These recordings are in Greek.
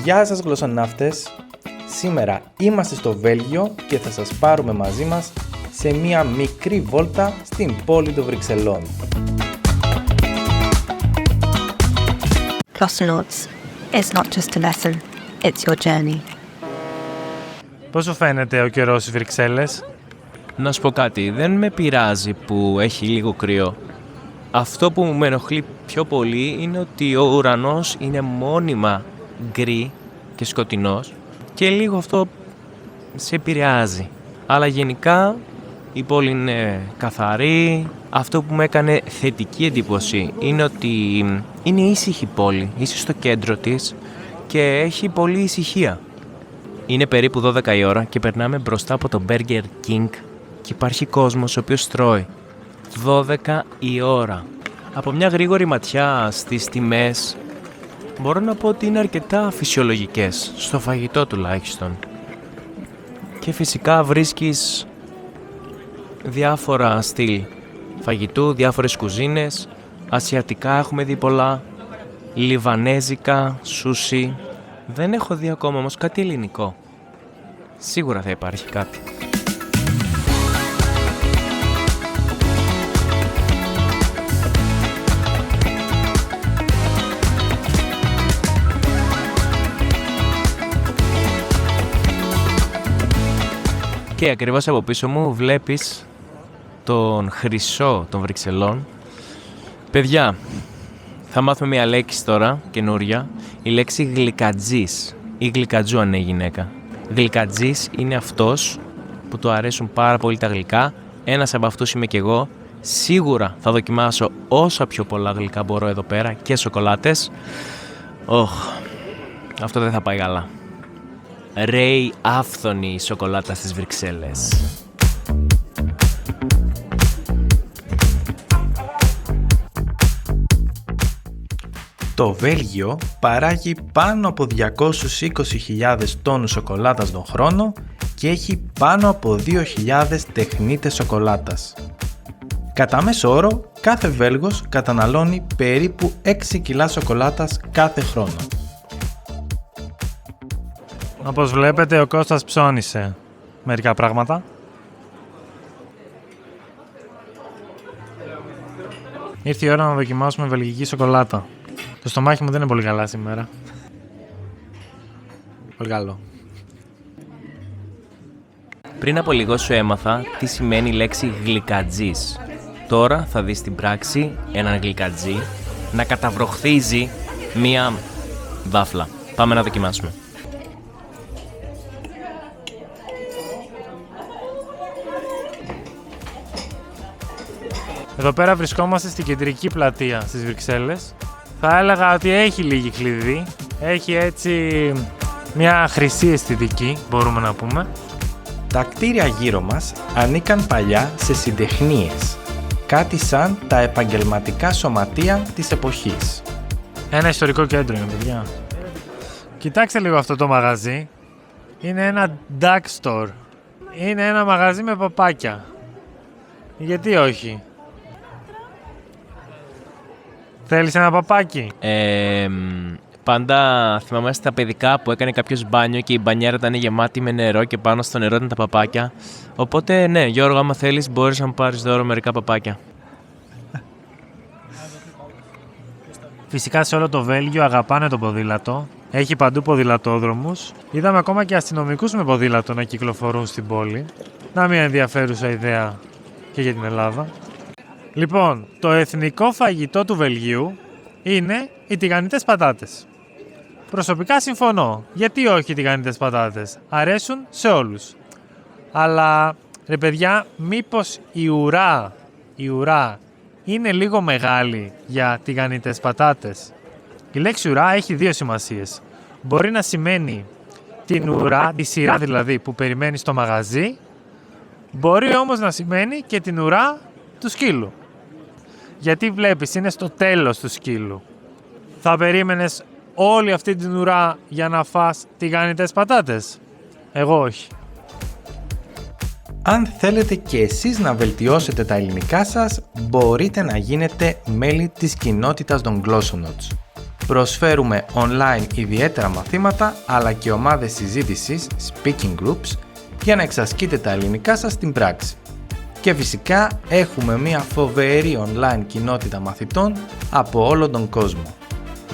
Γεια σας γλωσσοναύτες! Σήμερα είμαστε στο Βέλγιο και θα σας πάρουμε μαζί μας σε μία μικρή βόλτα στην πόλη των Βρυξελών. Glossonauts, it's not just a lesson, it's your journey. Πώς σου φαίνεται ο καιρός στις Βρυξέλλες? Να σου πω κάτι, δεν με πειράζει που έχει λίγο κρύο. Αυτό που με ενοχλεί πιο πολύ είναι ότι ο ουρανός είναι μόνιμα γκρι και σκοτεινός και λίγο αυτό σε επηρεάζει. Αλλά γενικά η πόλη είναι καθαρή. Αυτό που μου έκανε θετική εντύπωση είναι ότι είναι ήσυχη πόλη, είσαι στο κέντρο της και έχει πολλή ησυχία. Είναι περίπου 12 η ώρα και περνάμε μπροστά από το Burger King και υπάρχει κόσμος ο οποίος τρώει. 12 η ώρα. Από μια γρήγορη ματιά στις τιμές μπορώ να πω ότι είναι αρκετά φυσιολογικές, στο φαγητό τουλάχιστον. Και φυσικά βρίσκεις διάφορα στυλ φαγητού, διάφορες κουζίνες. Ασιατικά έχουμε δει πολλά, λιβανέζικα, σούσι. Δεν έχω δει ακόμα όμως κάτι ελληνικό. Σίγουρα θα υπάρχει κάτι. Και ακριβώς από πίσω μου βλέπεις τον Χρυσό των Βρυξελών. Παιδιά, θα μάθουμε μια λέξη τώρα, καινούρια. Η λέξη γλυκατζής ή γλυκατζού αν είναι γυναίκα. Γλυκατζής είναι αυτός που του αρέσουν πάρα πολύ τα γλυκά. Ένας από αυτούς είμαι κι εγώ. Σίγουρα θα δοκιμάσω όσα πιο πολλά γλυκά μπορώ εδώ πέρα και σοκολάτες. Αυτό δεν θα πάει καλά. Ρέι άφθονη η σοκολάτα στις Βρυξέλλες. Το Βέλγιο παράγει πάνω από 220.000 τόνους σοκολάτας τον χρόνο και έχει πάνω από 2.000 τεχνίτες σοκολάτας. Κατά μέσο όρο, κάθε Βέλγος καταναλώνει περίπου 6 κιλά σοκολάτας κάθε χρόνο. Όπως βλέπετε, ο Κώστας ψώνισε μερικά πράγματα. Ήρθε η ώρα να δοκιμάσουμε βελγική σοκολάτα. Το στομάχι μου δεν είναι πολύ καλά σήμερα. Πολύ καλό. Πριν από λίγο σου έμαθα τι σημαίνει η λέξη γλυκατζής. Τώρα θα δεις στην πράξη έναν γλυκατζή να καταβροχθίζει μία βάφλα. Πάμε να δοκιμάσουμε. Εδώ πέρα βρισκόμαστε στην κεντρική πλατεία στις Βρυξέλλες. Θα έλεγα ότι έχει λίγη κλειδί. Έχει έτσι μια χρυσή αισθητική, μπορούμε να πούμε. Τα κτίρια γύρω μας ανήκαν παλιά σε συντεχνίες, κάτι σαν τα επαγγελματικά σωματεία της εποχής. Ένα ιστορικό κέντρο είναι, παιδιά. Κοιτάξτε λίγο αυτό το μαγαζί. Είναι ένα duck store. Είναι ένα μαγαζί με παπάκια. Γιατί όχι? Θέλεις ένα παπάκι? Πάντα θυμάμαι στα παιδικά που έκανε κάποιος μπάνιο και η μπανιέρα ήταν γεμάτη με νερό και πάνω στο νερό ήταν τα παπάκια. Οπότε ναι, Γιώργο, άμα θέλεις μπορείς να μου πάρεις δώρο μερικά παπάκια. Φυσικά σε όλο το Βέλγιο αγαπάνε το ποδήλατο. Έχει παντού ποδηλατόδρομους. Είδαμε ακόμα και αστυνομικούς με ποδήλατο να κυκλοφορούν στην πόλη. Να μια ενδιαφέρουσα ιδέα και για την Ελλάδα. Λοιπόν, το εθνικό φαγητό του Βελγίου είναι οι τηγανιτές πατάτες. Προσωπικά συμφωνώ. Γιατί όχι οι τηγανιτές πατάτες? Αρέσουν σε όλους. Αλλά, ρε παιδιά, μήπως η ουρά είναι λίγο μεγάλη για τηγανιτές πατάτες? Η λέξη ουρά έχει δύο σημασίες. Μπορεί να σημαίνει την ουρά, τη σειρά δηλαδή που περιμένει στο μαγαζί. Μπορεί όμως να σημαίνει και την ουρά του σκύλου. Γιατί βλέπεις, είναι στο τέλος του σκύλου. Θα περίμενες όλη αυτή την ουρά για να φας τηγανιτές πατάτες? Εγώ όχι. Αν θέλετε και εσείς να βελτιώσετε τα ελληνικά σας, μπορείτε να γίνετε μέλη της κοινότητας των Glossonauts. Προσφέρουμε online ιδιαίτερα μαθήματα αλλά και ομάδες συζήτησης, speaking groups, για να εξασκείτε τα ελληνικά σας στην πράξη. Και φυσικά έχουμε μια φοβερή online κοινότητα μαθητών από όλο τον κόσμο.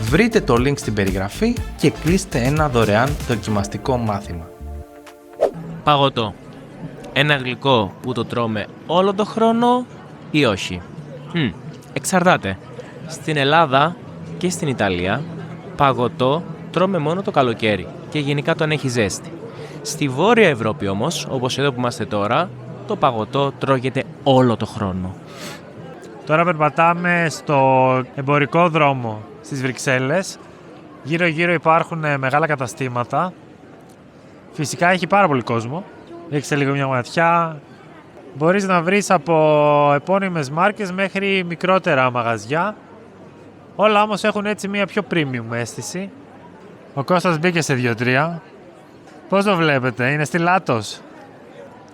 Βρείτε το link στην περιγραφή και κλείστε ένα δωρεάν δοκιμαστικό μάθημα. Παγωτό. Ένα γλυκό που το τρώμε όλο το χρόνο ή όχι? Εξαρτάται. Στην Ελλάδα και στην Ιταλία παγωτό τρώμε μόνο το καλοκαίρι και γενικά όταν έχει ζέστη. Στη Βόρεια Ευρώπη όμως, όπως εδώ που είμαστε τώρα, το παγωτό τρώγεται όλο το χρόνο. Τώρα περπατάμε στο εμπορικό δρόμο στις Βρυξέλλες. Γύρω-γύρω υπάρχουν μεγάλα καταστήματα. Φυσικά έχει πάρα πολύ κόσμο. Ρίξτε λίγο μια ματιά. Μπορείς να βρεις από επώνυμες μάρκες μέχρι μικρότερα μαγαζιά. Όλα όμως έχουν έτσι μια πιο premium αίσθηση. Ο Κώστας μπήκε σε 2-3. Πώς το βλέπετε, είναι στυλάτος?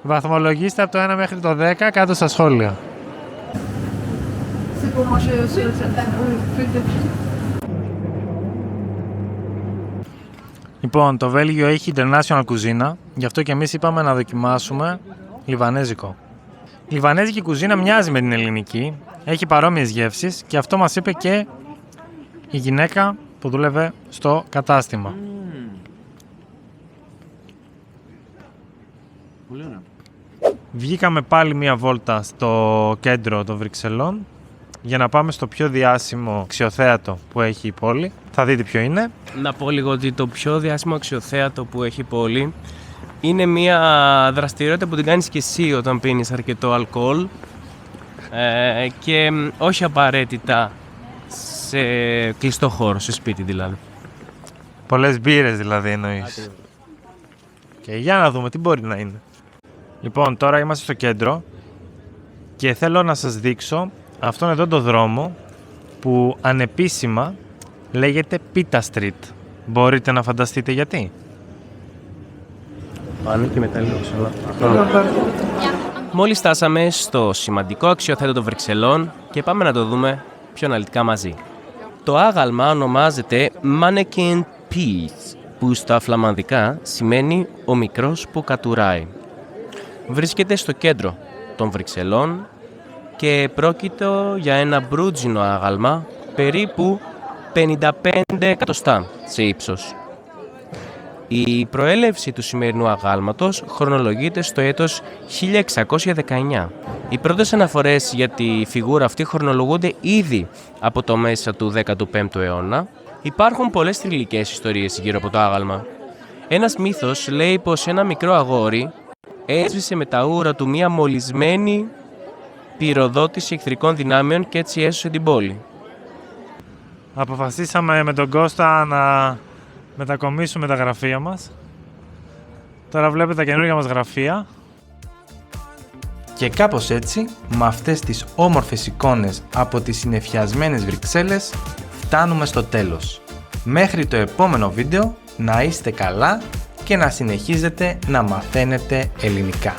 Βαθμολογήστε από το 1 μέχρι το 10 κάτω στα σχόλια. Λοιπόν, το Βέλγιο έχει international κουζίνα, γι' αυτό και εμείς είπαμε να δοκιμάσουμε λιβανέζικο. Η λιβανέζικη κουζίνα μοιάζει με την ελληνική, έχει παρόμοιες γεύσεις και αυτό μας είπε και η γυναίκα που δούλευε στο κατάστημα. Πολύ ωραία. Βγήκαμε πάλι μία βόλτα στο κέντρο των Βρυξελών για να πάμε στο πιο διάσημο αξιοθέατο που έχει η πόλη. Θα δείτε ποιο είναι. Να πω λίγο ότι το πιο διάσημο αξιοθέατο που έχει η πόλη είναι μια δραστηριότητα που την κάνεις και εσύ όταν πίνεις αρκετό αλκοόλ και όχι απαραίτητα σε κλειστό χώρο, σε σπίτι δηλαδή. Πολλές μπύρες δηλαδή εννοείς. Και για να δούμε τι μπορεί να είναι. Λοιπόν, τώρα είμαστε στο κέντρο και θέλω να σας δείξω αυτόν εδώ το δρόμο που ανεπίσημα λέγεται Pita Street. Μπορείτε να φανταστείτε γιατί? Πάνε και μετά λίγο Μόλις στάσαμε στο σημαντικό αξιοθέατο των Βρυξελών και πάμε να το δούμε πιο αναλυτικά μαζί. Το άγαλμα ονομάζεται Mannequin Peace, που στα φλαμανδικά σημαίνει ο μικρός που κατουράει. Βρίσκεται στο κέντρο των Βρυξελών και πρόκειτο για ένα μπρούτζινο άγαλμα περίπου 55 εκατοστά σε ύψος. Η προέλευση του σημερινού αγάλματος χρονολογείται στο έτος 1619. Οι πρώτες αναφορές για τη φιγούρα αυτή χρονολογούνται ήδη από το μέσα του 15ου αιώνα. Υπάρχουν πολλές θρυλικές ιστορίες γύρω από το άγαλμα. Ένας μύθος λέει πως ένα μικρό αγόρι έσβησε με τα ούρα του μία μολυσμένη πυροδότηση εχθρικών δυνάμεων και έτσι έσωσε την πόλη. Αποφασίσαμε με τον Κώστα να μετακομίσουμε τα γραφεία μας. Τώρα βλέπετε τα καινούργια μας γραφεία. Και κάπως έτσι, με αυτές τις όμορφες εικόνες από τις συννεφιασμένες Βρυξέλλες, φτάνουμε στο τέλος. Μέχρι το επόμενο βίντεο, να είστε καλά και να συνεχίζετε να μαθαίνετε ελληνικά.